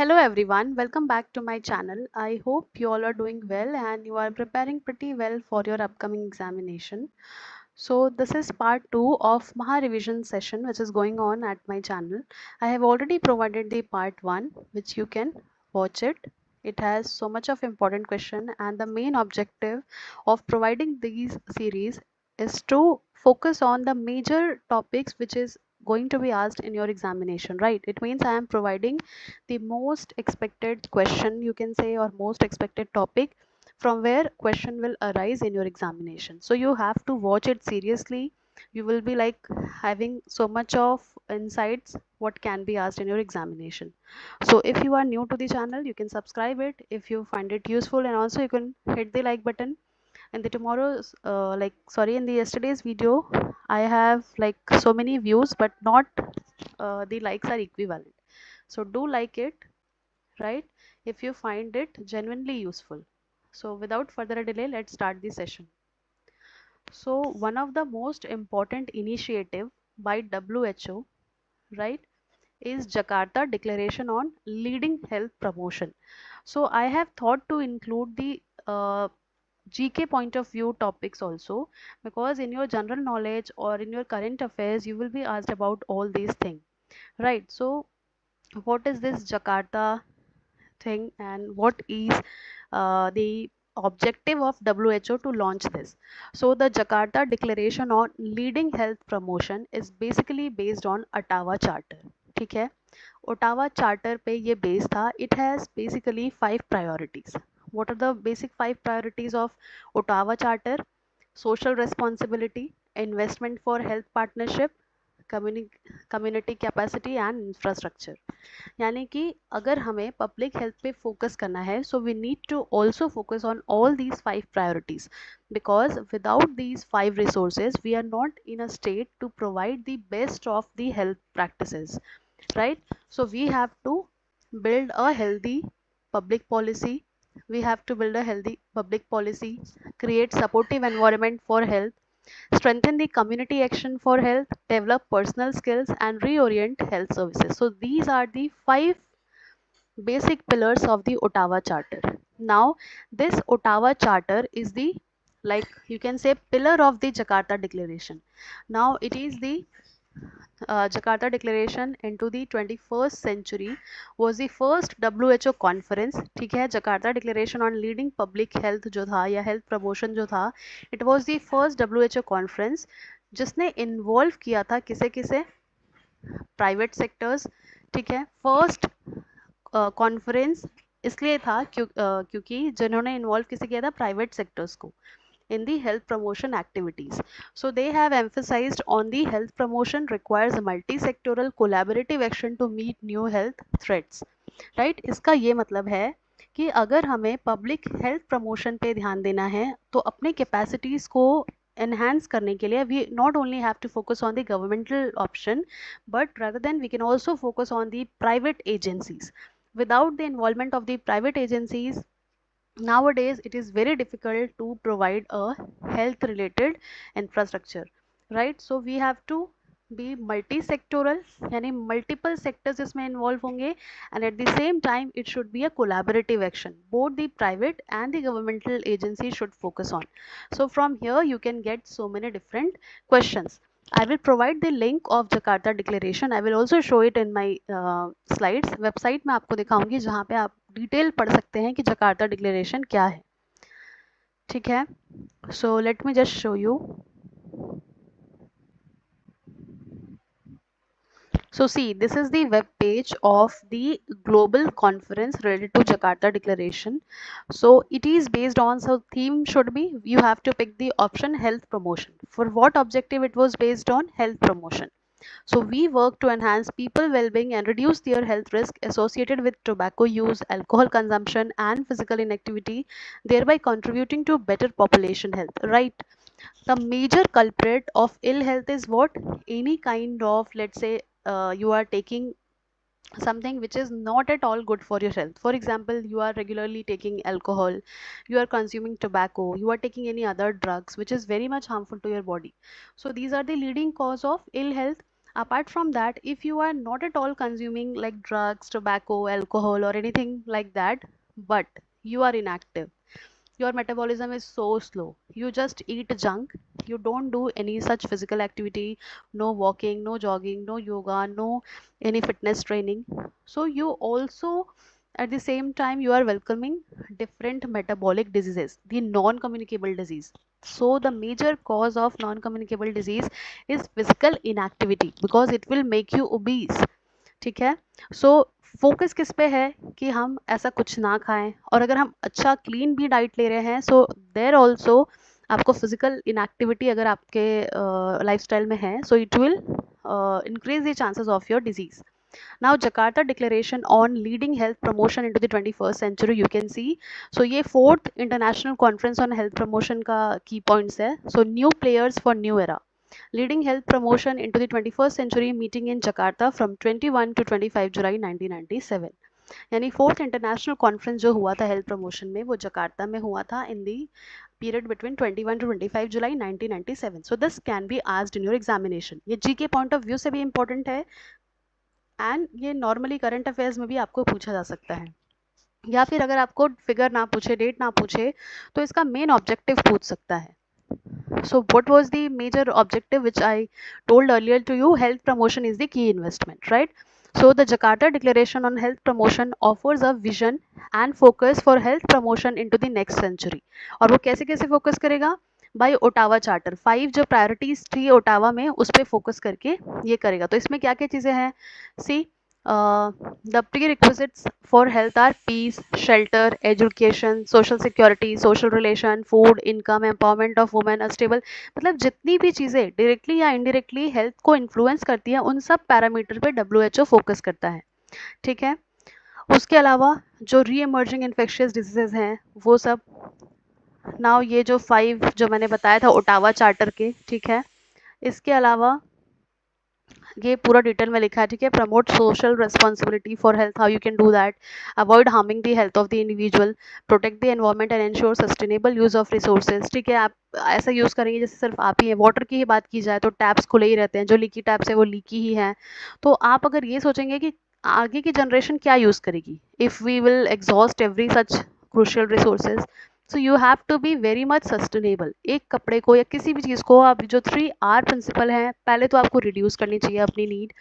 Hello everyone, welcome back to my channel. I hope you all are doing well and you are preparing pretty well for your upcoming examination. So this is part 2 of Maha revision session which is going on at my channel. I have already provided the part 1 which you can watch it. It has so much of important question and the main objective of providing these series is to focus on the major topics which is going to be asked in your examination, right? It means I am providing the most expected question, you can say, or most expected topic from where question will arise in your examination. So you have to watch it seriously. You will be like having so much of insights what can be asked in your examination. So if you are new to the channel, you can subscribe it if you find it useful, and also you can hit the like button. In the tomorrow's in the yesterday's video I have like so many views, but not the likes are equivalent. So do like it, right, if you find it genuinely useful. So without further delay, let's start the session. So one of the most important initiative by WHO, right, is Jakarta Declaration on Leading Health Promotion. So I have thought to include the GK point of view topics also, because in your general knowledge or in your current affairs you will be asked about all these things, right? So what is this Jakarta thing and what is the objective of WHO to launch this? So the Jakarta Declaration on Leading Health Promotion is basically based on Ottawa Charter. ठीक है, Ottawa Charter पे ये base था. It has basically 5 priorities. What are the basic 5 priorities of Ottawa Charter? Social responsibility, investment for health partnership, community capacity and infrastructure. यानी कि अगर हमें public health पे फोकस करना है, so we need to also focus on all these 5 priorities, because without these 5 resources we are not in a state to provide the best of the health practices, right? So we have to build a healthy public policy. We have to build a healthy public policy, create supportive environment for health, strengthen the community action for health, develop personal skills, and reorient health services. So these are the 5 basic pillars of the Ottawa Charter. Now, this Ottawa Charter is the, like you can say, pillar of the Jakarta Declaration. Now it is the Jakarta Declaration into the 21st century was the first WHO conference. ठीक है, Jakarta Declaration on Leading Public Health जो था या health promotion जो था, it was the first WHO conference जिसने involve किया था किसे किसे, प्राइवेट सेक्टर्स. ठीक है, फर्स्ट कॉन्फ्रेंस इसलिए था क्योंकि जिन्होंने इन्वॉल्व किसे किया था, प्राइवेट सेक्टर्स को in the health promotion activities. So they have emphasized on the health promotion requires multi-sectoral collaborative action to meet new health threats. Right? इसका ये मतलब है कि अगर हमें पब्लिक हेल्थ प्रमोशन पे ध्यान देना है तो अपने कैपेसिटीज को enhance करने के लिए we not only have to focus on the governmental option, but rather than we can also focus on the private agencies. Without the involvement of the private agencies, nowadays it is very difficult to provide a health related infrastructure, right? So we have to be multi-sectoral, यानी multiple sectors इसमें involve होंगे, and at the same time it should be a collaborative action. Both the private and the governmental agencies should focus on. So from here you can get so many different questions. I will provide the link of Jakarta Declaration. I will also show it in my slides. Website में आपको दिखाऊंगी जहाँ पे आप detail पढ़ सकते हैं कि जकार्ता डिक्लेरेशन क्या है. ठीक है, so let me just show you. So see, this is the web page of the global conference related to Jakarta Declaration. So it is based on, so theme should be, you have to pick the option health promotion. For what objective it was based on? Health promotion. So we work to enhance people well-being and reduce their health risk associated with tobacco use, alcohol consumption and physical inactivity, thereby contributing to better population health, right? The major culprit of ill health is what? Any kind of, let's say, you are taking something which is not at all good for your health. For example, you are regularly taking alcohol, you are consuming tobacco, you are taking any other drugs which is very much harmful to your body. So these are the leading cause of ill health. Apart from that, if you are not at all consuming like drugs, tobacco, alcohol, or anything like that, but you are inactive, your metabolism is so slow, you just eat junk, you don't do any such physical activity, no walking, no jogging, no yoga, no any fitness training. So you also at the same time you are welcoming different metabolic diseases, the non-communicable disease. So the major cause of non-communicable disease is physical inactivity because it will make you obese. ठीक है. So focus किस पे है कि हम ऐसा कुछ ना खाएं, और अगर हम अच्छा क्लीन भी डाइट ले रहे हैं सो देर ऑल्सो आपको फिजिकल इनएक्टिविटी अगर आपके लाइफस्टाइल में है so it will increase the chances of your disease. Now Jakarta Declaration on Leading Health Promotion into the 21st Century you can see. So ये fourth international conference on health promotion का key points है. So new players for new era. Leading Health Promotion into the 21st Century meeting in Jakarta from 21 to 25 July 1997. यानी fourth international conference जो हुआ था health promotion में वो Jakarta में हुआ था in the period between 21 to 25 July 1997. So this can be asked in your examination. ये जी के पॉइंट ऑफ व्यू से भी इंपॉर्टेंट है एंड ये नॉर्मली करंट अफेयर्स में भी आपको पूछा जा सकता है, या फिर अगर आपको फिगर ना पूछे, डेट ना पूछे, तो इसका मेन ऑब्जेक्टिव पूछ सकता है. So what was the major objective which I told earlier to you? Health promotion is the key investment, right? So the Jakarta Declaration on Health Promotion offers a vision and focus for health promotion into the next century. और वो कैसे कैसे focus करेगा? By Ottawa charter 5 जो priorities थी Ottawa में उस पर फोकस करके ये करेगा. तो इसमें क्या क्या चीज़ें हैं? सी the prerequisites for health are peace, shelter, education, social security, social relation, food, income, empowerment of women, a stable. मतलब जितनी भी चीज़ें डायरेक्टली या इनडायरेक्टली हेल्थ को इन्फ्लुएंस करती हैं उन सब पैरामीटर पे WHO फोकस करता है. ठीक है. उसके अलावा जो री एमर्जिंग इन्फेक्शियस डिजीजेज हैं वो सब. नाउ ये जो 5 जो मैंने बताया था ओटावा चार्टर के, ठीक है. इसके अलावा ये पूरा डिटेल में लिखा है, ठीक है. Promote social responsibility for health, how you can do that. Avoid harming the health of the individual, protect the environment and ensure sustainable use of resources. ठीक है. आप ऐसा यूज़ करेंगे जैसे सिर्फ आप ही हैं. वाटर की ही बात की जाए तो टैप्स खुले ही रहते हैं, जो लीकी टैप्स है वो लीकी ही हैं. तो आप अगर ये सोचेंगे कि आगे की जनरेशन क्या यूज़ करेगी if we will exhaust every such crucial resources, so you have to be very much sustainable. एक कपड़े को या किसी भी चीज़ को आप जो 3R प्रिंसिपल है, पहले तो आपको रिड्यूस करनी चाहिए अपनी नीड.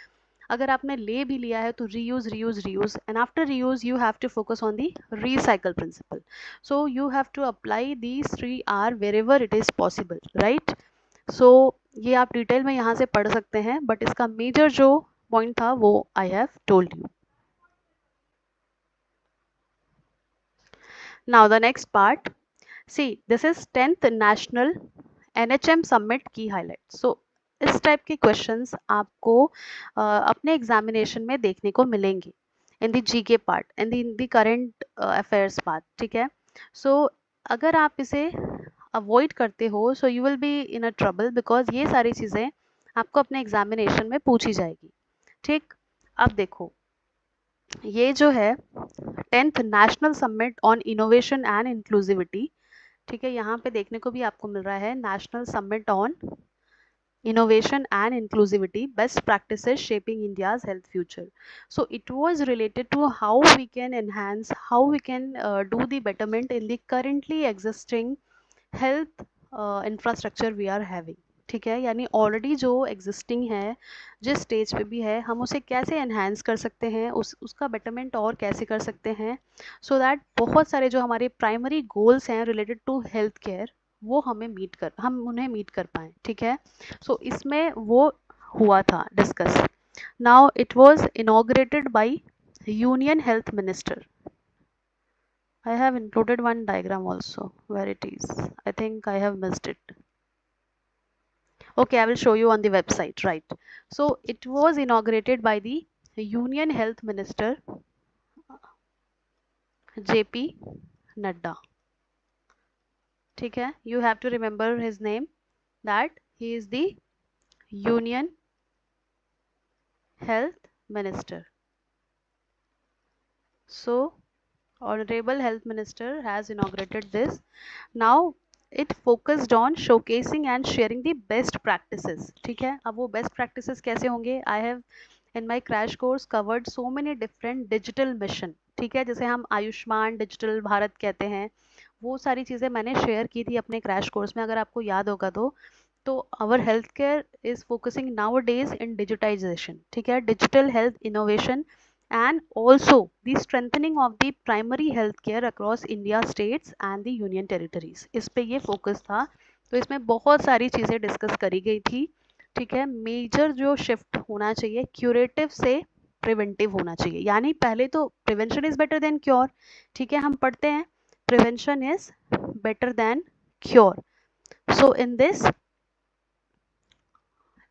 अगर आपने ले भी लिया है तो reuse reuse reuse and after reuse you have to focus on the recycle principle. So you have to apply these 3R wherever it is possible, right. So ये आप डिटेल में यहाँ से पढ़ सकते हैं, बट इसका मेजर जो पॉइंट था वो आई have told you. Now the next part. See, this is 10th National NHM Summit की highlight. So, इस टाइप के क्वेश्चंस आपको अपने एग्जामिनेशन में देखने को मिलेंगे in the GK part and in the current affairs part. ठीक है. सो अगर आप इसे अवॉइड करते हो so you will be in a trouble because ये सारी चीज़ें आपको अपने एग्जामिनेशन में पूछी जाएगी. ठीक. अब देखो ये जो है 10th national summit on innovation and inclusivity. ठीक है. यहाँ पे देखने को भी आपको मिल रहा है national summit on innovation and inclusivity, best practices shaping India's health future. So it was related to how we can enhance, how we can do the betterment in the currently existing health infrastructure we are having. ठीक है. यानी already जो existing है जिस stage पे भी है हम उसे कैसे एनहांस कर सकते हैं, उसका बेटरमेंट और कैसे कर सकते हैं सो दैट बहुत सारे जो हमारे प्राइमरी गोल्स हैं रिलेटेड टू हेल्थ केयर वो हम उन्हें मीट कर पाएँ. ठीक है. सो इसमें वो हुआ था discuss. Now it was inaugurated by union health minister. I have included one diagram also where it is. I think I have missed it. Okay, I will show you on the website, right. So it was inaugurated by the Union Health Minister JP Nadda. ठीक है. You have to remember his name, that he is the Union Health Minister. So Honorable Health Minister has inaugurated this. Now it focused on showcasing and sharing the best practices. ठीक है, अब वो best practices कैसे होंगे? I have in my crash course covered so many different digital mission. ठीक है, जैसे हम आयुष्मान डिजिटल भारत कहते हैं, वो सारी चीज़ें मैंने शेयर की थी अपने क्रैश कोर्स में, अगर आपको याद होगा तो our health care is focusing nowadays in digitization. ठीक है, digital health innovation and also the strengthening of the primary health care across India states and the union territories। इस पे ये फोकस था, तो इसमें बहुत सारी चीज़ें डिस्कस करी गई थी। ठीक है, मेजर जो शिफ्ट होना चाहिए क्यूरेटिव से प्रिवेंटिव होना चाहिए, यानी पहले तो prevention is better than cure. ठीक है, हम पढ़ते हैं prevention is better than cure. So in this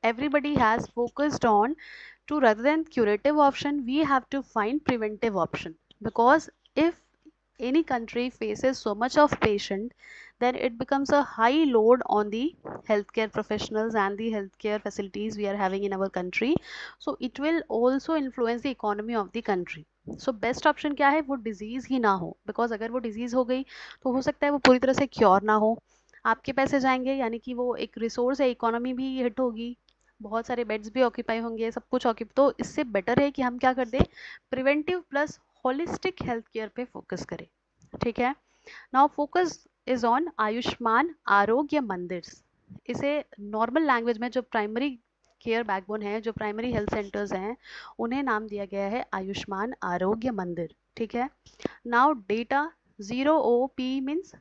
everybody has focused on to, rather than curative option, we have to find preventive option, because if any country faces so much of patient, then it becomes a high load on the healthcare professionals and the healthcare facilities we are having in our country, so it will also influence the economy of the country। So best option क्या है? वो disease ही ना हो, because अगर वो disease हो गई तो हो सकता है वो पूरी तरह से क्योर ना हो, आपके पैसे जाएंगे, यानी कि वो एक रिसोर्स है, इकोनॉमी भी हिट होगी, बहुत सारे बेड्स भी ऑक्यूपाई होंगे, सब कुछ ऑक्यूप, तो इससे बेटर है कि हम क्या कर दें, preventive plus holistic health care पे फोकस करें। ठीक है, now focus is on Ayushman आरोग्य मंदिर। इसे नॉर्मल लैंग्वेज में जो प्राइमरी केयर बैकबोन है, जो प्राइमरी हेल्थ सेंटर्स हैं, उन्हें नाम दिया गया है आयुष्मान आरोग्य मंदिर। ठीक है, now data zero O P means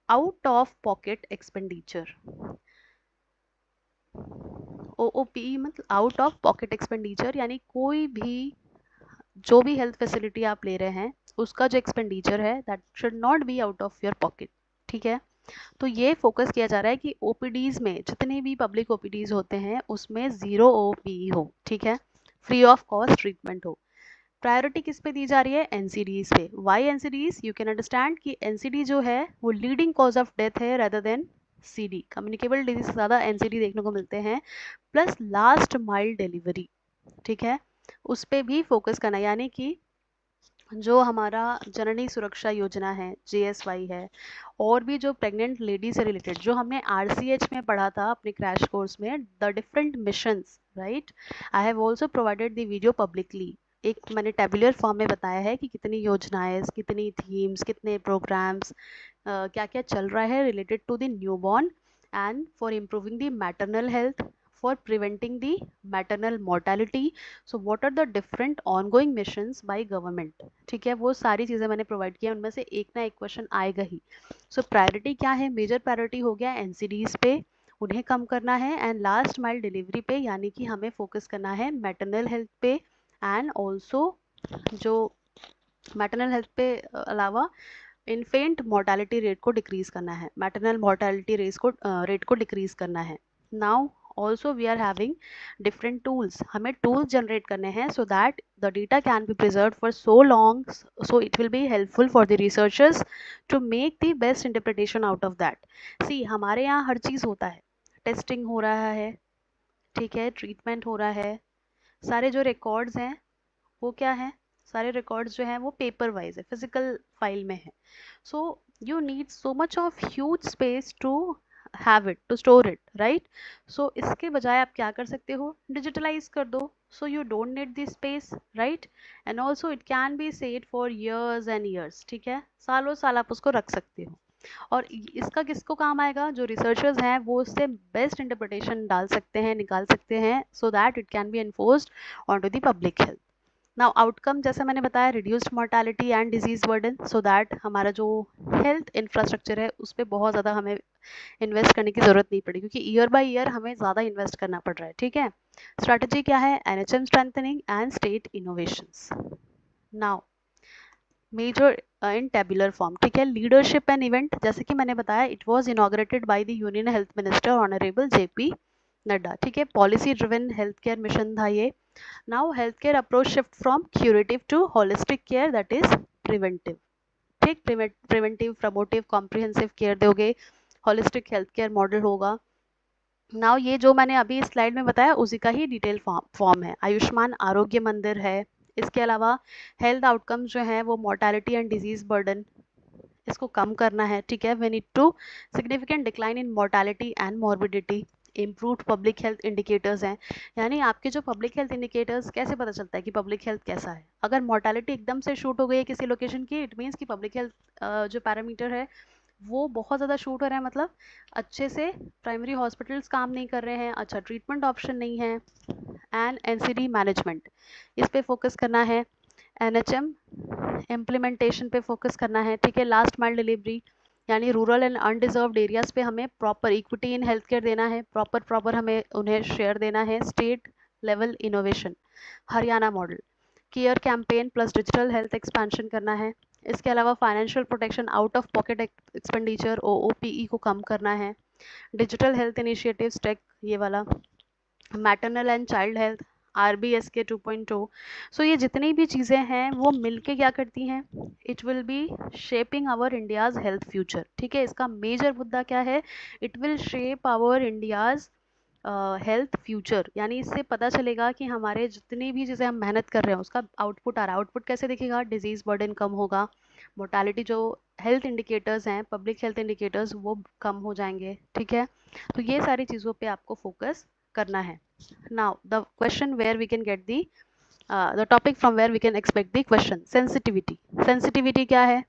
out of pocket expenditure. OOP मतलब आउट ऑफ पॉकेट एक्सपेंडिचर, यानी कोई भी जो भी हेल्थ फैसिलिटी आप ले रहे हैं उसका जो एक्सपेंडिचर है that should not be out of your pocket. ठीक है, तो ये फोकस किया जा रहा है कि ओपीडीज में जितने भी पब्लिक ओपीडीज होते हैं उसमें जीरो ओपी हो। ठीक है, फ्री ऑफ कॉस्ट ट्रीटमेंट हो। प्रायोरिटी किस पे दी जा रही है? एनसीडीज पे। Why NCDs? You can understand कि एनसीडी जो है वो लीडिंग कॉज ऑफ डेथ है rather than CD. Communicable disease से ज़्यादा एनसीडी देखने को मिलते हैं, प्लस लास्ट माइल डिलीवरी। ठीक है, उस पर भी फोकस करना, यानी कि जो हमारा जननी सुरक्षा योजना है, JSY है, और भी जो प्रेग्नेंट लेडी से रिलेटेड जो हमने RCH में पढ़ा था अपने क्रैश कोर्स में, the different missions, right. I have also provided the video publicly. एक मैंने टेबुलर फॉर्म में बताया है कि कितनी योजनाएं, कितनी थीम्स, कितने प्रोग्राम्स, क्या क्या चल रहा है related to the newborn and for improving the maternal health, for preventing the maternal mortality, so what are the different ongoing missions by government। ठीक है, वो सारी चीज़ें मैंने प्रोवाइड किया, उनमें से एक ना एक क्वेश्चन आएगा ही। सो प्रायोरिटी क्या है? मेजर प्रायोरिटी हो गया एनसीडीज पे, उन्हें कम करना है, एंड लास्ट माइल डिलीवरी पे, यानी कि हमें फोकस करना है मैटरनल हेल्थ पे, एंड ऑल्सो जो मैटरनल हेल्थ पे अलावा इन्फेंट मोर्टालिटी रेट को डिक्रीज करना है, मैटरनल मोर्टालिटी रेट को डिक्रीज करना है। Now also we are having different tools, हमें टूल्स जनरेट करने हैं so that the data can be preserve for so long, so it will be helpful for the researchers to make the best interpretation out of that. See, हमारे यहाँ हर चीज़ होता है, testing हो रहा है, ठीक है, ट्रीटमेंट हो रहा है, सारे जो रिकॉर्ड्स हैं वो क्या है, सारे रिकॉर्ड्स जो हैं वो पेपर वाइज है, फिजिकल फाइल में है। So you need so much of huge space to have it, to store it, right. So इसके बजाय आप क्या कर सकते हो? डिजिटलाइज कर दो, so you don't need this space, right. And also it can be saved for years and years. ठीक है, सालों साल आप उसको रख सकते हो, और इसका किसको काम आएगा? जो रिसर्चर्स हैं वो उससे बेस्ट इंटरप्रिटेशन डाल सकते हैं, निकाल सकते हैं, so that it can be enforced on to the public health. Now outcome जैसे मैंने बताया, reduced mortality and disease burden, so that हमारा जो हेल्थ इंफ्रास्ट्रक्चर है उस पर बहुत ज़्यादा हमें इन्वेस्ट करने की ज़रूरत नहीं पड़ी, क्योंकि ईयर बाय ईयर हमें ज़्यादा इन्वेस्ट करना पड़ रहा है। ठीक है, स्ट्रैटेजी क्या है? NHM strengthening and state innovations. Now major in tabular form. ठीक है, लीडरशिप एंड इवेंट, जैसे कि मैंने बताया, it was inaugurated by the union health minister honourable JP Nadda. ठीक है, policy driven health care mission था ये। Now health care approach shift from curative to holistic care, that is preventive. ठीक, preventive, promotive, comprehensive care दोगे, holistic health care model होगा। Now ये जो मैंने अभी इस स्लाइड में बताया उसी का ही डिटेल फॉर्म है, आयुष्मान आरोग्य मंदिर है। इसके अलावा हेल्थ आउटकम्स जो हैं वो मोर्टालिटी एंड डिजीज बर्डन, इसको कम करना है, ठीक है। We need to significant decline in mortality and morbidity, improved public health indicators हैं, यानी आपके जो पब्लिक हेल्थ इंडिकेटर्स कैसे पता चलता है कि पब्लिक हेल्थ कैसा है। अगर मोर्टालिटी एकदम से शूट हो गई है किसी लोकेशन की, इट मीन्स कि पब्लिक हेल्थ जो पैरामीटर है वो बहुत ज़्यादा शूट हो रहा है, मतलब अच्छे से प्राइमरी हॉस्पिटल्स काम नहीं कर रहे हैं, अच्छा ट्रीटमेंट ऑप्शन नहीं है, एंड एनसीडी मैनेजमेंट इस पे फोकस करना है, एनएचएम इम्प्लीमेंटेशन पे फोकस करना है, ठीक है। लास्ट माइल डिलीवरी यानी रूरल एंड अनडिजर्व्ड एरियाज पे हमें proper equity in health care देना है, प्रॉपर हमें उन्हें शेयर देना है। State level innovation, Haryana model, care campaign plus digital health expansion करना है। इसके अलावा financial protection, out of pocket expenditure OOPE को कम करना है। डिजिटल हेल्थ इनिशिएटिव्स टेक ये वाला, maternal and child health, RBS के 2.0। सो ये जितनी भी चीज़ें हैं वो मिलके क्या करती हैं, it will be shaping our India's health future, ठीक है। इसका मेजर मुद्दा क्या है, it will shape our India's health future, यानी इससे पता चलेगा कि हमारे जितनी भी चीज़ें हम मेहनत कर रहे हैं उसका आउटपुट आ रहा है। आउटपुट कैसे दिखेगा, डिजीज़ बर्डन कम होगा, मोर्टालिटी जो हेल्थ इंडिकेटर्स हैं, पब्लिक हेल्थ इंडिकेटर्स वो कम हो जाएंगे, ठीक है। तो ये सारी चीज़ों पे आपको फोकस करना है। Now the question where we can get the the topic from where we can expect the question, sensitivity. Sensitivity क्या है,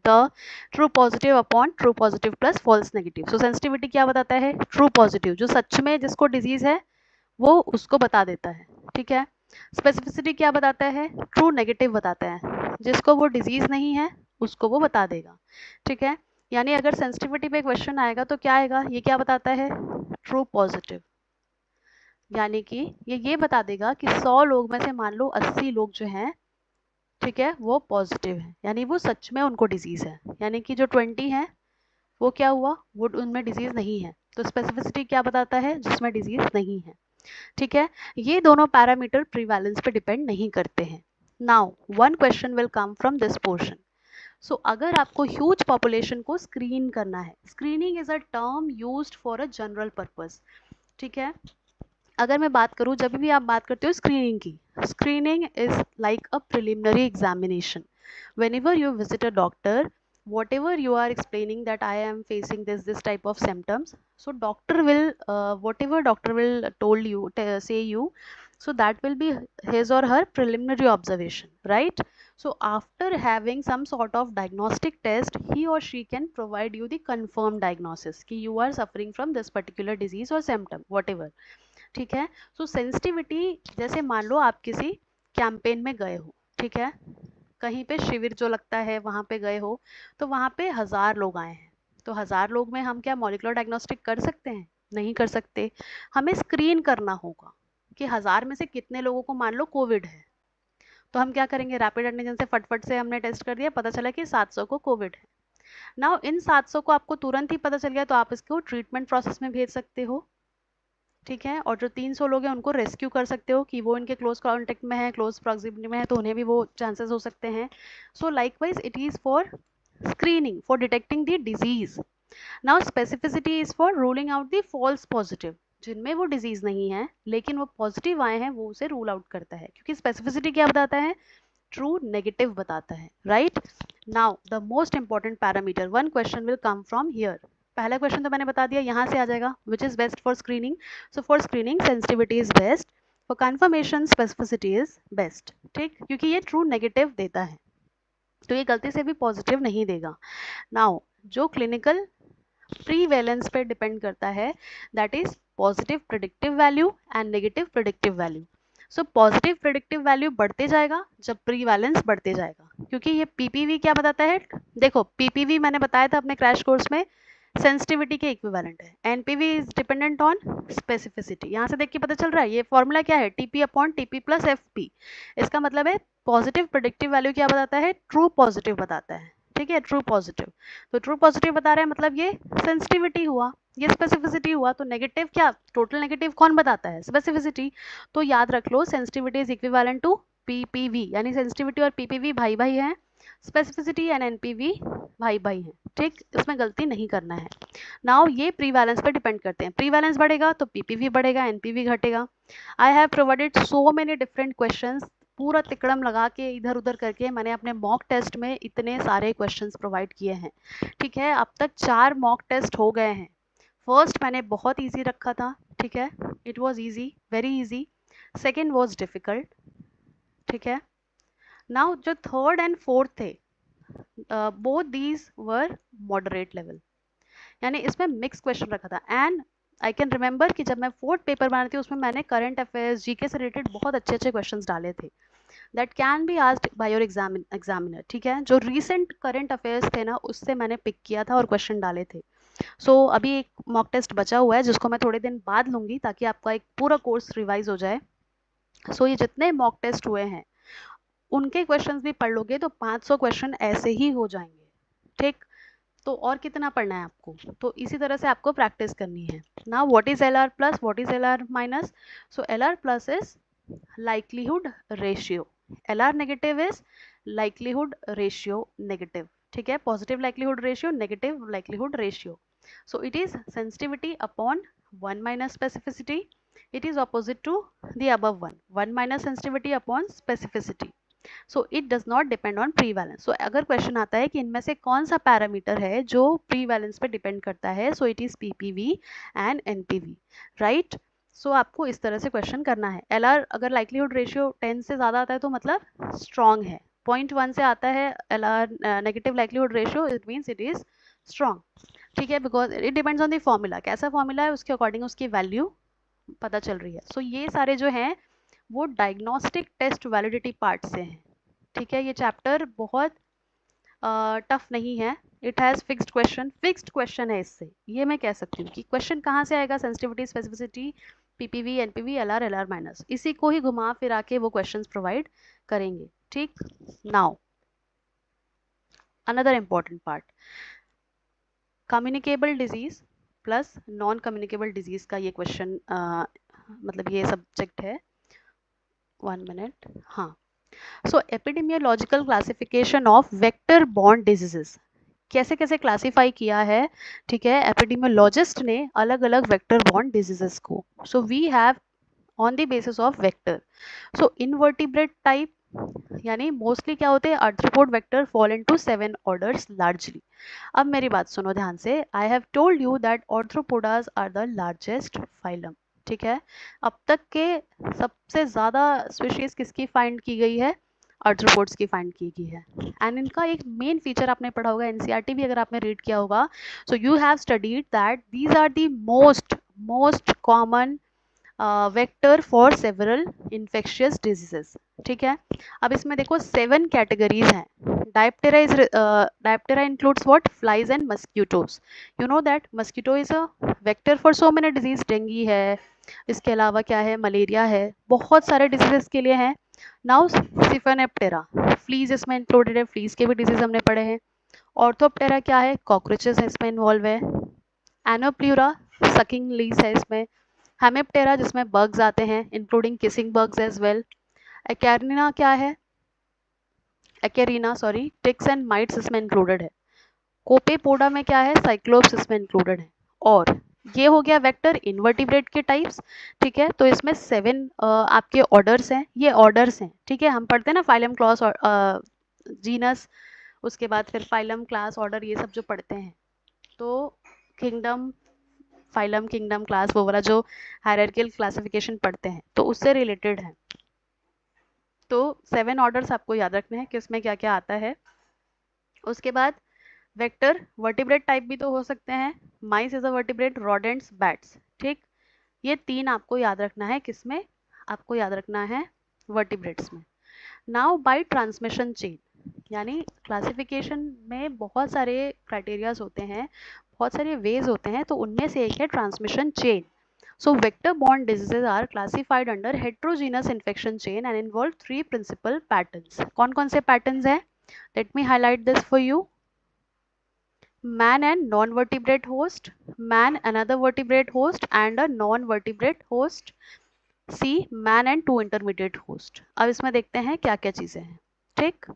the true positive upon true positive plus false negative. So sensitivity क्या बताता है, true positive जो सच में जिसको disease है वो उसको बता देता है, ठीक है। स्पेसिफिसिटी क्या बताता है, ट्रू नेगेटिव बताता है, जिसको वो डिजीज नहीं है उसको वो बता देगा, ठीक है। यानी अगर सेंसिटिविटी पे क्वेश्चन आएगा तो क्या आएगा, ये क्या बताता है, ट्रू पॉजिटिव, यानी कि ये बता देगा कि 100 लोग में से मान लो 80 लोग जो हैं, ठीक है, वो पॉजिटिव है, यानी वो सच में उनको डिजीज है, यानी कि जो 20 है वो क्या हुआ, वो उनमें डिजीज नहीं है। तो स्पेसिफिसिटी क्या बताता है, जिसमें डिजीज नहीं है, ठीक है। ये दोनों पैरामीटर प्रीवैलेंस पे डिपेंड नहीं करते हैं। Now one question will come from this portion. So अगर आपको ह्यूज पॉपुलेशन को स्क्रीन करना है, screening is a term used for a general purpose, ठीक है। अगर मैं बात करूं, जब भी आप बात करते हो स्क्रीनिंग की, screening is like a preliminary examination. whenever you visit a doctor, whatever you are explaining that I am facing this type of symptoms, so doctor will whatever doctor will told you say you, so that will be his or her preliminary observation, right? So after having some sort of diagnostic test, he or she can provide you the confirmed diagnosis कि you are suffering from this particular disease or symptom whatever, ठीक है। सो sensitivity, जैसे मान लो आप किसी campaign में गए हो, ठीक है, कहीं पे शिविर जो लगता है वहां पे गए हो, तो वहां पे 1000 लोग आए हैं, तो 1000 लोग में हम क्या मॉलिक्यूलर डायग्नोस्टिक कर सकते हैं, नहीं कर सकते। हमें स्क्रीन करना होगा कि 1000 में से कितने लोगों को मान लो कोविड है, तो हम क्या करेंगे, रैपिड एंटीजन से फटफट से हमने टेस्ट कर दिया, पता चला कि 700 को कोविड है। नाउ इन 700 को आपको तुरंत ही पता चल गया तो आप इसको ट्रीटमेंट प्रोसेस में भेज सकते हो, ठीक है। और जो 300 लोग हैं उनको रेस्क्यू कर सकते हो कि वो इनके क्लोज कॉन्टेक्ट में है, क्लोज प्रॉक्सिमिटी में है, तो उन्हें भी वो चांसेस हो सकते हैं। So likewise it is for screening, for detecting the disease. Now specificity is for ruling out the false positive, जिनमें वो डिजीज नहीं है लेकिन वो पॉजिटिव आए हैं, वो उसे रूल आउट करता है, क्योंकि स्पेसिफिसिटी क्या बताता है, ट्रू नेगेटिव बताता है, right. Now the most important parameter, one question will come from here. पहला क्वेश्चन तो मैंने बता दिया, यहाँ से आ जाएगा, which is best for screening. So for screening sensitivity is best, for confirmation specificity is best, ठीक, क्योंकि ये ट्रू नेगेटिव देता है, तो ये गलती से भी पॉजिटिव नहीं देगा। नाउ जो क्लिनिकल प्रीवेलेंस पे डिपेंड करता है, that is positive predictive value and negative predictive value. So positive predictive value बढ़ते जाएगा जब प्रीवैलेंस बढ़ते जाएगा, क्योंकि ये पीपीवी क्या बताता है, देखो पीपीवी मैंने बताया था अपने क्रैश कोर्स में सेंसिटिविटी के इक्विवेलेंट है, NPV is dependent on specificity. यहाँ से देख के पता चल रहा है ये फॉर्मूला क्या है, TP upon TP plus FP. इसका मतलब है पॉजिटिव प्रिडिक्टिव वैल्यू क्या बताता है, ट्रू पॉजिटिव बताता है, ठीक है, ट्रू पॉजिटिव। तो ट्रू पॉजिटिव बता रहा है मतलब ये सेंसिटिविटी हुआ, ये स्पेसिफिसिटी हुआ, तो नेगेटिव क्या, टोटल नेगेटिव कौन बताता है, स्पेसिफिसिटी। तो याद रख लो sensitivity is equivalent to PPV, यानी सेंसिटिविटी और पीपीवी भाई भाई है, स्पेसिफिसिटी एंड एनपीवी भाई भाई है, ठीक, इसमें गलती नहीं करना है। नाउ ये प्रीवैलेंस पे डिपेंड करते हैं, प्रीवैलेंस बढ़ेगा तो पीपीवी बढ़ेगा, एनपीवी घटेगा। I have provided so many different questions पूरा तिकड़म लगा के इधर उधर करके मैंने अपने मॉक टेस्ट में इतने सारे क्वेश्चंस प्रोवाइड किए हैं। ठीक है, अब तक 4 मॉक टेस्ट हो गए हैं। फर्स्ट मैंने बहुत इजी रखा था, ठीक है, it was easy, very easy. Second was difficult, ठीक है। नाउ जो थर्ड एंड फोर्थ थे, both these were moderate level, यानी इसमें मिक्स क्वेश्चन रखा था। एंड आई कैन रिमेंबर कि जब मैं फोर्थ पेपर बना रही थी उसमें मैंने करंट अफेयर्स, जीके से रिलेटेड बहुत अच्छे अच्छे क्वेश्चंस डाले थे that can be asked by your examiner. ठीक है, जो रिसेंट करंट अफेयर्स थे ना उससे मैंने पिक किया था और क्वेश्चन डाले थे। सो अभी एक मॉक टेस्ट बचा हुआ है जिसको मैं थोड़े दिन बाद लूंगी ताकि आपका एक पूरा कोर्स रिवाइज हो जाए। सो ये जितने मॉक टेस्ट हुए हैं उनके क्वेश्चंस भी पढ़ लोगे तो 500 क्वेश्चन ऐसे ही हो जाएंगे। ठीक, तो और कितना पढ़ना है आपको, तो इसी तरह से आपको प्रैक्टिस करनी है ना। What is L R plus, what is L R minus? So L R plus is likelihood ratio, L R negative is likelihood ratio negative. ठीक है, positive likelihood ratio, negative likelihood ratio. So it is sensitivity upon 1 minus specificity. It is opposite to the above one, 1 minus sensitivity upon specificity. So it does not depend on prevalence. So अगर question आता है कि इनमें से कौन सा parameter है जो प्री वैलेंस पे डिपेंड करता है, so it is PPV and NPV, right. So आपको इस तरह से क्वेश्चन करना है। एल आर अगर लाइक्लीहुड रेशियो 10 से ज़्यादा आता है तो मतलब स्ट्रॉन्ग है, 0.1 से आता है L are negative likelihood ratio, it means it is strong. ठीक है, because it depends on the formula, कैसा फॉर्मूला है उसके अकॉर्डिंग उसकी वैल्यू पता चल रही है। सो ये सारे जो हैं वो डायग्नोस्टिक टेस्ट वैलिडिटी पार्ट से हैं। ठीक है, ये चैप्टर बहुत टफ नहीं है, it has fixed question, fixed question है इससे, ये मैं कह सकती हूँ कि क्वेश्चन कहाँ से आएगा, sensitivity, specificity, PPV, NPV, LR, LR minus, इसी को ही घुमा फिरा के वो क्वेश्चंस प्रोवाइड करेंगे। ठीक, now another important part, communicable disease plus non communicable disease का ये क्वेश्चन मतलब ये सब्जेक्ट है। 1 मिनट, हाँ। So epidemiological classification of vector borne diseases, कैसे कैसे क्लासीफाई किया है, ठीक है, एपिडेमियोलॉजिस्ट ने अलग अलग वेक्टर बॉर्न डिजीजेस को। So we have on the basis of vector, so invertebrate type, यानी मोस्टली क्या होते हैं, arthropod vector fall into 7 orders largely. अब मेरी बात सुनो ध्यान से, I have told you that arthropods are the largest phylum. ठीक है, अब तक के सबसे ज़्यादा स्पीशीज किसकी फाइंड की गई है, आर्थ्रोपोड्स की फाइंड की गई है। एंड इनका एक मेन फीचर आपने पढ़ा होगा, एनसीईआरटी भी अगर आपने रीड किया होगा, so you have studied that these are the most common vector for several infectious diseases. ठीक है, अब इसमें देखो 7 कैटेगरीज हैं। Diptera includes what, flies and mosquitoes. You know that mosquito is a vector for so many disease, dengue है, इसके अलावा क्या है, मलेरिया है, बहुत सारे डिजीजेस के लिए हैं। नाउ सिफेनेप्टेरा, फ्लीज इसमें इंक्लूडेड है, फ्लीज के भी डिजीज हमने पढ़े हैं। ऑर्थोप्टेरा क्या है, कॉकरोचेस है इसमें इन्वॉल्व है। एनोप्ल्यूरा सकिंग लीज है इसमें। हेमिप्टेरा जिसमें बग्स आते हैं including kissing bugs as well. Acarina क्या है, acarina sorry, ticks and mites इसमें इंक्लूडेड है। कोपेपोडा में क्या है, साइक्लोप्स इसमें इंक्लूडेड है। और ये हो गया वेक्टर इनवर्टिब्रेट के टाइप्स। ठीक है, तो इसमें 7 आपके ऑर्डर्स हैं, ये ऑर्डर्स हैं। ठीक है, हम पढ़ते हैं ना फाइलम, क्लास और जीनस, उसके बाद फिर फाइलम, क्लास, ऑर्डर, ये सब जो पढ़ते हैं, तो किंगडम, फाइलम, किंगडम, क्लास, वो वाला जो हायरार्किकल क्लासिफिकेशन पढ़ते हैं तो उससे रिलेटेड है। तो 7 ऑर्डर्स आपको याद रखने हैं कि उसमें क्या क्या आता है। उसके बाद वेक्टर वर्टिब्रेट टाइप भी तो हो सकते हैं, mice is a vertebrate, rodents, bats. ठीक, ये 3 आपको याद रखना है, किसमें आपको याद रखना है, वर्टिब्रेट्स में। नाउ बाय ट्रांसमिशन चेन, यानी क्लासिफिकेशन में बहुत सारे क्राइटेरियाज होते हैं, बहुत सारे वेज होते हैं, तो उनमें से एक है transmission chain. So vector-borne diseases are classified under heterogeneous infection chain and involve 3 principal patterns. कौन कौन से patterns हैं? Let me highlight this for you. Man and non-vertebrate host, man another vertebrate host and a non-vertebrate host. C, man and 2 intermediate host. अब इसमें देखते हैं क्या क्या चीजें हैं। ठीक,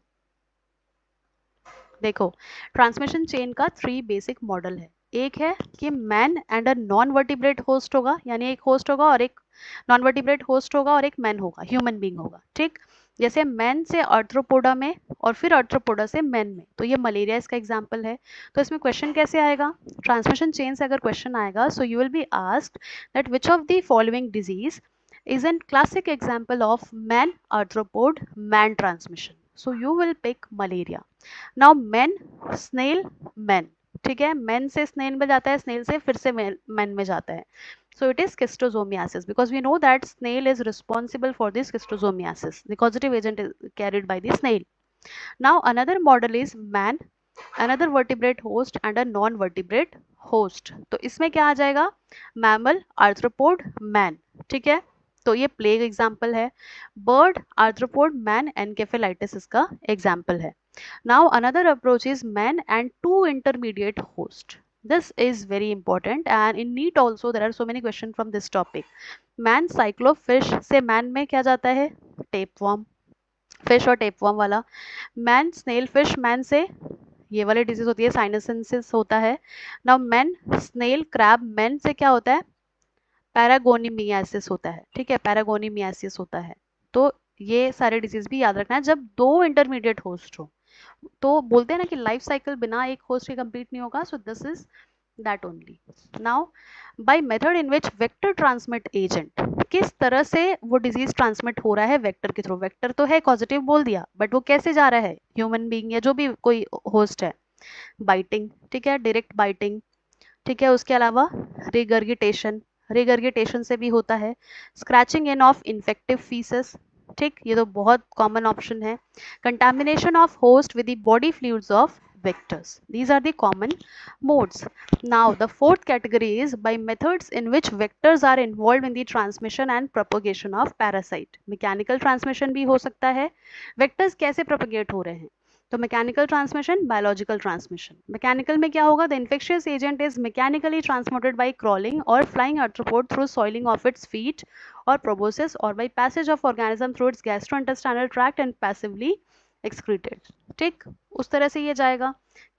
देखो ट्रांसमिशन चेन का 3 बेसिक मॉडल है। एक है कि man and a non vertebrate host होगा, यानी एक होस्ट होगा और एक नॉन वर्टिब्रेट होस्ट होगा और एक मैन होगा, ह्यूमन बीइंग होगा। ठीक, जैसे मैन से आर्थ्रोपोडा में और फिर आर्थ्रोपोडा से मैन में, तो ये मलेरिया इसका एग्जाम्पल है। तो इसमें क्वेश्चन कैसे आएगा, ट्रांसमिशन चेन से अगर क्वेश्चन आएगा, सो you will be asked that which of the following disease is a classic example of man arthropod man transmission. So you will pick malaria. Now man, snail, man, ठीक है, man से snail में जाता है, snail से फिर से man में जाता है. So it is schistosomiasis because we know that snail is responsible for this schistosomiasis. The causative agent is carried by the snail. Now another model is man, another vertebrate host and a non-vertebrate host. तो इसमें क्या आ जाएगा, mammal, arthropod, man, ठीक है. तो ये plague example है. Bird, arthropod, man, encephalitis इसका एग्जाम्पल है. Now another approach is man and two intermediate host. This is very important and in NEET also there are so many questions from this topic. Man cyclofish से man में क्या जाता है, tapeworm, fish और tapeworm वाला. Man snail fish, man से ये वाली डिजीज होती है, साइनसेंसिस होता है. Now man snail crab, man से क्या होता है, पैरागोनिमियासिस होता है, ठीक है, पैरागोनिमियासिस होता है. तो ये सारे डिजीज भी याद रखना है जब दो इंटरमीडिएट होस्ट हो. तो बोलते हैं ना कि लाइफ साइकिल बिना एक होस्ट के कंप्लीट नहीं होगा. So this is that only. Now by method in which vector transmit agent, किस तरह से वो डिजीज ट्रांसमिट हो रहा है वेक्टर के थ्रू. वेक्टर तो है, पॉजिटिव बोल दिया, बट वो कैसे जा रहा है, ह्यूमन बीइंग या जो भी कोई होस्ट है. बाइटिंग, ठीक है, डायरेक्ट बाइटिंग, ठीक है. उसके अलावा रिगर्गिटेशन, रिगर्गिटेशन से भी होता है. Scratching in of infective faeces, ठीक, ये तो बहुत कॉमन ऑप्शन है. Contamination of host with the body fluids of vectors. These are the common modes. Now the fourth category is by methods in which vectors are involved in the transmission and propagation of parasite. Mechanical transmission भी हो सकता है. Vectors कैसे propagate हो रहे हैं, तो mechanical transmission, biological transmission. Mechanical में क्या होगा, the infectious agent is mechanically transmitted by crawling और flying arthropod through soiling of its feet और प्रोबोसिस और by passage of organism through its gastrointestinal tract and passively excreted. ठीक, उस तरह से ये जाएगा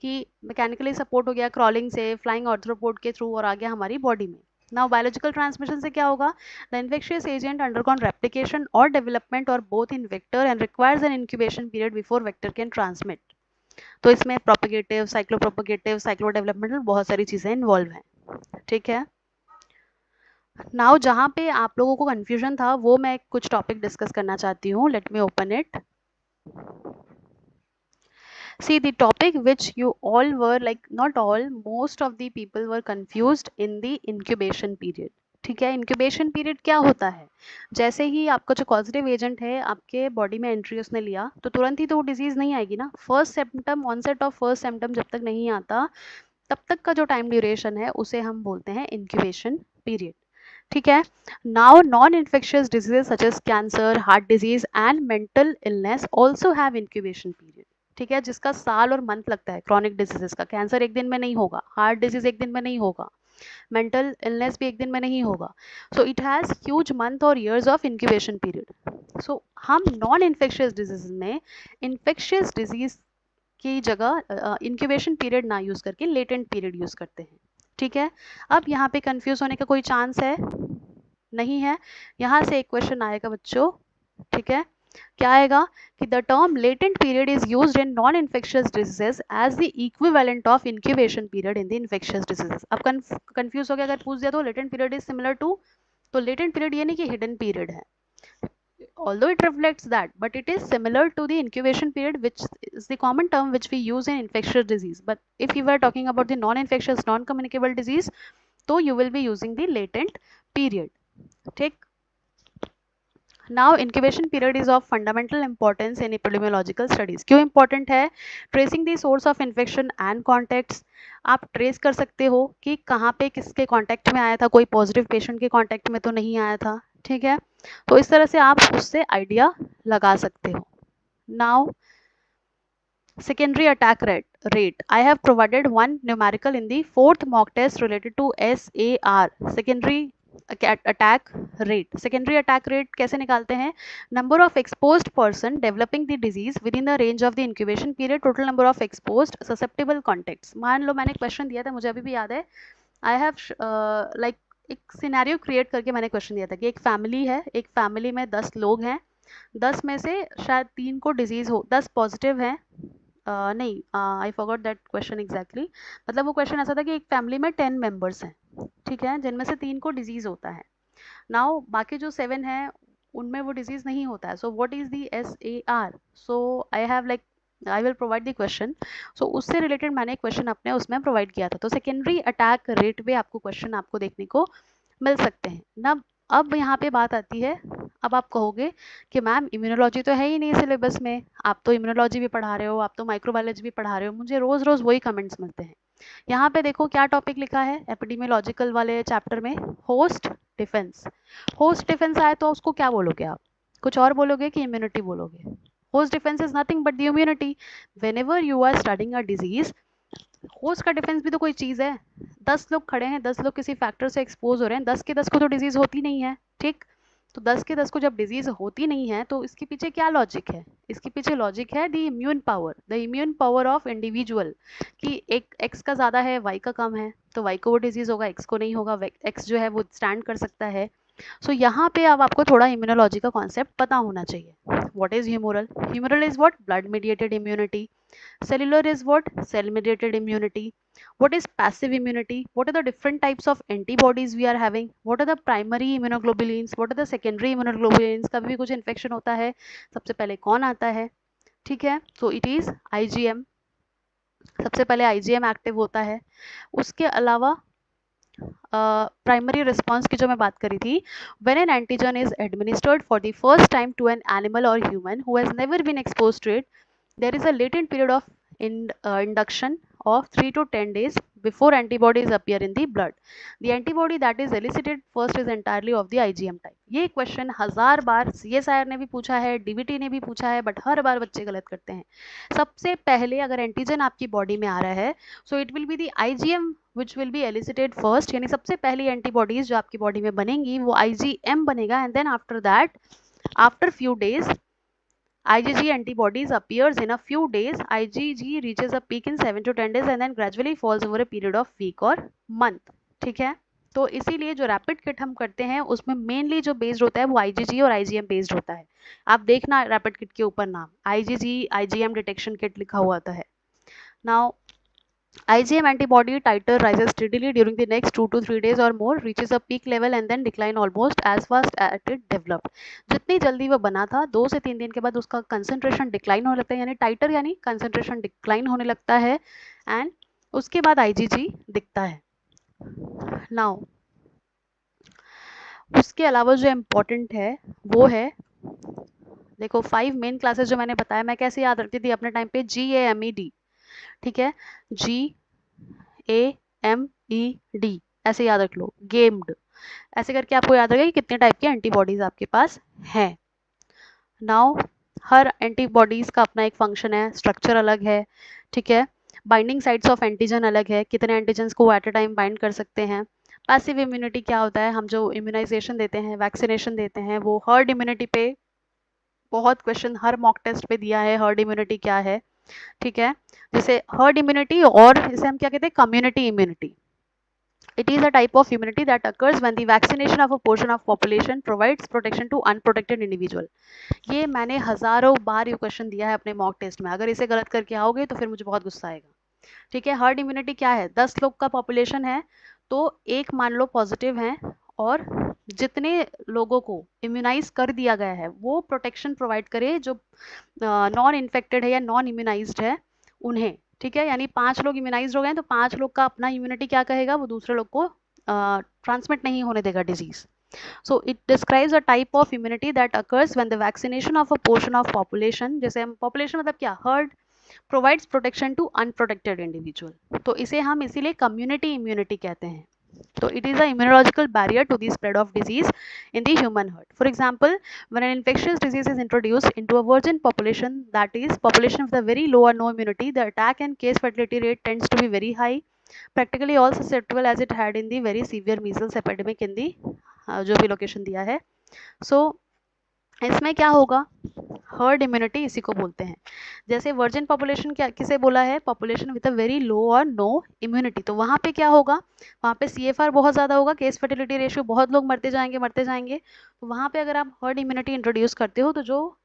कि मैकेनिकली सपोर्ट हो गया क्रॉलिंग से, फ्लाइंग आर्थ्रोपोड के थ्रू, और आ गया हमारी बॉडी में. नाउ बायोलॉजिकल ट्रांसमिशन से क्या होगा, the infectious agent undergone replication और डेवलपमेंट और both in vector and requires N incubation period before vector can transmit. तो इसमें प्रोपेगेटिव, साइक्लोप्रोपेगेटिव, साइक्लो डेवलपमेंटल बहुत सारी चीजें इन्वॉल्व हैं. ठीक है. नाउ जहाँ पे आप लोगों को कंफ्यूजन था वो मैं कुछ टॉपिक डिस्कस करना चाहती हूँ. Let me open it. See, the topic which you all were, like not all, most of the people were confused in the incubation period. ठीक है, इंक्यूबेशन पीरियड क्या होता है, जैसे ही आपका जो पॉजिटिव एजेंट है आपके बॉडी में एंट्री उसने लिया तो तुरंत ही तो वो डिजीज नहीं आएगी ना. First symptom, onset of first symptom जब तक नहीं आता तब तक का जो टाइम ड्यूरेशन है उसे हम बोलते हैं इंक्यूबेशन पीरियड. ठीक है. Now non infectious diseases such as cancer, heart disease and mental illness also have incubation period. ठीक है, जिसका साल और मंथ लगता है. क्रॉनिक डिजीजेस का, कैंसर एक दिन में नहीं होगा, हार्ट डिजीज एक दिन में नहीं होगा, मेंटल इलनेस भी एक दिन में नहीं होगा. So it has huge month और ईयर्स ऑफ इंक्यूबेशन पीरियड. सो हम नॉन इन्फेक्शियस डिजीज में इन्फेक्शियस डिजीज की जगह इंक्यूबेशन पीरियड ना यूज करके लेटेंट पीरियड यूज करते हैं. ठीक है. अब यहाँ पे कंफ्यूज होने का कोई चांस है नहीं है. यहाँ से एक क्वेश्चन आएगा बच्चों. ठीक है, क्या आएगा कि the term latent period is used in non infectious diseases as the equivalent of incubation period in the infectious diseases. अब कंफ्यूज हो गया अगर पूछ दिया तो latent period is similar to, तो लेटेंट पीरियड ये नहीं कि हिडन पीरियड है, although it reflects that, but it is similar to the incubation period, which is the common term which we use in infectious disease. But if you were talking about the non-infectious, non-communicable disease, so you will be using the latent period. ठीक. Now incubation period is of fundamental importance in epidemiological studies. क्यों important है? Tracing the source of infection and contacts. आप trace कर सकते हो कि कहाँ पे किसके कांटेक्ट में आया था, कोई पॉजिटिव पेशेंट के कांटेक्ट में तो नहीं आया था. ठीक है, तो इस तरह से आप उससे आइडिया लगा सकते हो. Now secondary attack rate. I have provided one numerical in the fourth mock test related to SAR, secondary attack rate. Secondary attack rate कैसे निकालते हैं? Number of exposed person developing the disease within the range of the incubation period, total number of exposed susceptible contacts. मान लो मैंने question दिया था, मुझे अभी भी याद है. I have like एक सिनेरियो क्रिएट करके मैंने क्वेश्चन दिया था कि एक फैमिली है, एक फैमिली में 10 लोग हैं 10 में से शायद 3 को डिजीज हो, 10 पॉजिटिव हैं। नहीं, I forgot that question exactly. मतलब वो क्वेश्चन ऐसा था कि एक फैमिली में 10 मेंबर्स हैं, ठीक है, जिनमें से 3 को डिजीज होता है। नाउ बाकी जो 7 हैं उनमें वो डिजीज नहीं होता है। So what is the SAR? So I have like, I will provide the question. So उससे रिलेटेड मैंने क्वेश्चन अपने उसमें प्रोवाइड किया था। तो सेकेंडरी अटैक रेट पे आपको क्वेश्चन आपको देखने को मिल सकते हैं ना। अब यहाँ पे बात आती है, अब आप कहोगे कि मैम इम्यूनोलॉजी तो है ही नहीं सिलेबस में, आप तो इम्यूनोलॉजी भी पढ़ा रहे हो, आप तो माइक्रोबायोलॉजी भी पढ़ा रहे हो, मुझे रोज रोज वही कमेंट्स मिलते हैं। यहाँ पे देखो क्या टॉपिक लिखा है एपिडेमियोलॉजिकल वाले चैप्टर में, होस्ट डिफेंस। होस्ट डिफेंस आए तो उसको क्या बोलोगे आप? कुछ और बोलोगे कि इम्यूनिटी बोलोगे? Host defence is nothing but the immunity. Whenever you are studying a disease, host का डिफेंस भी तो कोई चीज है। 10 लोग खड़े हैं, 10 लोग किसी फैक्टर से एक्सपोज हो रहे हैं, 10 के 10 को तो डिजीज होती नहीं है, ठीक? तो 10 के 10 को जब डिजीज होती नहीं है तो इसके पीछे क्या लॉजिक है? इसके पीछे लॉजिक है the immune power of individual, कि एक एक्स का ज्यादा है, वाई का कम है, तो वाई को वो डिजीज होगा, एक्स को नहीं होगा, एक्स जो है वो स्टैंड कर सकता है। सो यहाँ पे अब आपको थोड़ा इम्यूनोलॉजी का कॉन्सेप्ट पता होना चाहिए। What is humoral? Humoral is what? Blood mediated immunity. Cellular is what? Cell mediated immunity. What is passive immunity? What are the different types of antibodies we are having? What are the primary immunoglobulins? What are the secondary immunoglobulins? कभी भी कुछ infection होता है सबसे पहले कौन आता है? ठीक है, सो इट इज IgM। सबसे पहले IgM एक्टिव होता है। उसके अलावा प्राइमरी रिस्पॉन्स की जो मैं बात करी थी, when an antigen is administered for the first time to an animal और human who has never been expose to it, there is a latent period of induction of 3 to 10 days before antibodies appear in the blood. The antibody that is elicited first is entirely of the IgM type. ये question 1000 बार CSIR ने भी पूछा है, DBT ने भी पूछा है, but हर बार बच्चे गलत करते हैं। सबसे पहले अगर एंटीजन आपकी बॉडी में आ रहा है, so it will be the IgM which will be elicited first, यानी सबसे पहली एंटीबॉडीज जो आपकी बॉडी में बनेंगी वो IgM बनेगा, and then after that, after few days, IgG antibodies appears in a few days. IgG reaches a peak in 7 to 10 days and then gradually falls over a period of week or month. ठीक है, तो इसीलिए जो rapid kit हम करते हैं उसमें mainly जो बेस्ड होता है वो IgG और IgM बेस्ड होता है। आप देखना रैपिड किट के ऊपर नाम IgG IgM डिटेक्शन किट लिखा हुआ आता है। Now IgM antibody titer rises steadily during the next 2 to 3 days or more, reaches a peak level and then decline almost as fast as it developed. जितनी जल्दी वो बना था 2 से 3 दिन के बाद उसका कंसंट्रेशन डिक्लाइन होने लगता है, यानी टाइटर यानी कंसंट्रेशन डिक्लाइन होने लगता है, एंड उसके बाद IgG दिखता है। नाउ उसके अलावा जो इम्पोर्टेंट है वो है, देखो 5 मेन क्लासेस जो मैंने बताया, मैं कैसे याद रखती थी अपने टाइम पे, GAMED, ठीक है, GAMED ऐसे याद रख लो, गेम्ड, ऐसे करके आपको याद रहेगा कि कितने टाइप के एंटीबॉडीज आपके पास हैं। नाउ हर एंटीबॉडीज का अपना एक फंक्शन है, स्ट्रक्चर अलग है, ठीक है, बाइंडिंग साइट्स ऑफ एंटीजन अलग है, कितने एंटीजन्स को एट अ टाइम बाइंड कर सकते हैं। पैसिव इम्यूनिटी क्या होता है? हम जो इम्यूनाइजेशन देते हैं, वैक्सीनेशन देते हैं, वो हर्ड इम्यूनिटी पे बहुत क्वेश्चन हर मॉक टेस्ट पे दिया है, हर्ड इम्यूनिटी क्या है, ठीक है, जैसे हर्ड इम्यूनिटी और इसे हम क्या कहते हैं, community immunity. It is a type of immunity that occurs when the vaccination of a portion of population provides protection to unprotected individual. ये मैंने हजारों बार ये क्वेश्चन दिया है अपने मॉक टेस्ट में, अगर इसे गलत करके आओगे तो फिर मुझे बहुत गुस्सा आएगा। ठीक है, हर्ड इम्यूनिटी क्या है? 10 लोग का पॉपुलेशन है तो एक मान लो पॉजिटिव है, और जितने लोगों को इम्यूनाइज कर दिया गया है वो प्रोटेक्शन प्रोवाइड करे जो नॉन इन्फेक्टेड है या नॉन इम्यूनाइज्ड है उन्हें, ठीक है, यानी 5 लोग इम्यूनाइज हो गए तो 5 लोग का अपना इम्यूनिटी क्या कहेगा, वो दूसरे लोग को ट्रांसमिट नहीं होने देगा disease. So it describes a type of immunity that occurs when the vaccination of a portion of population, जैसे हम population मतलब क्या, herd, provides protection to unprotected individual. तो इसे हम इसीलिए community immunity कहते हैं। So it is a immunological barrier to the spread of disease in the human herd. For example, when an infectious disease is introduced into a virgin population, that is population with a very low or no immunity, the attack and case fatality rate tends to be very high, practically all susceptible as it had in the very severe measles epidemic in the जो भी location दिया है। सो इसमें क्या होगा, herd immunity इसी को बोलते हैं। जैसे वर्जिन पॉपुलेशन क्या किसे बोला है, population with a very low और नो इम्यूनिटी, तो वहाँ पे क्या होगा, वहाँ पे CFR बहुत ज़्यादा होगा, केस फर्टिलिटी रेशियो, बहुत लोग मरते जाएंगे। तो वहाँ पे अगर आप हर्ड इम्यूनिटी इंट्रोड्यूस करते हो, तो जो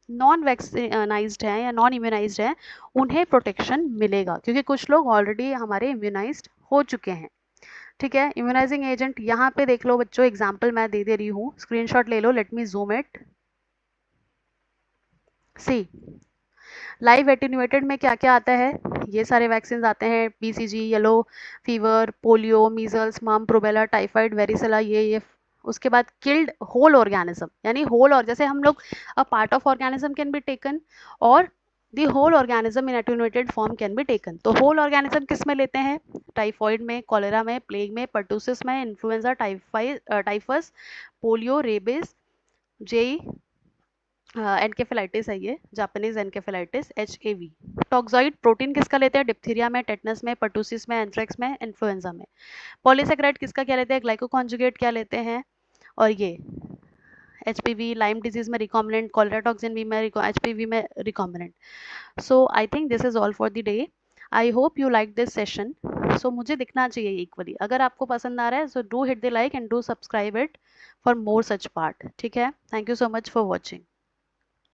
नॉन वैक्सीनाइज्ड है या नॉन इम्यूनाइज्ड है उन्हें प्रोटेक्शन मिलेगा, क्योंकि कुछ लोग ऑलरेडी हमारे इम्यूनाइज्ड हो चुके हैं। ठीक है, इम्यूनाइजिंग एजेंट यहाँ पे देख लो बच्चों, एग्जाम्पल मैं दे रही हूँ, स्क्रीनशॉट ले लो, let me zoom it. See, live attenuated में क्या क्या आता है, ये सारे वैक्सीन आते हैं, BCG, yellow fever, polio, measles, मम, प्रोबेला, टाइफाइड, वेरिसेला, ये उसके बाद किल्ड होल ऑर्गेनिज्म, यानी होल, और जैसे हम लोग a part of organism can be taken और the whole organism in attenuated form can be taken. तो होल ऑर्गेनिज्म किस में लेते हैं, टाइफॉइड में, कॉलेरा में, प्लेग में, पर्टूसिस में, influenza, typhus, polio, rabies, JE, encephalitis है ये, Japanese encephalitis, HAV। Toxoid protein किसका लेते हैं, डिप्थीरिया में, टेटनस में, पर्टूसिस में, एंथ्रेक्स में, इन्फ्लुएंजा में। पॉलीसेकेराइड किसका क्या लेते हैं, ग्लाइकोकॉन्जुगेट क्या लेते हैं, और ये HPV, लाइम डिजीज में रिकॉम्बिनेंट, कॉलरा टॉक्सिन बी में, HPV में recombinant. So I think this is all for the day. I hope you like this session. सो मुझे दिखना चाहिए इक्वली, अगर आपको पसंद आ रहा है so do hit the like and do subscribe it for more such part. ठीक है, thank you so much for watching.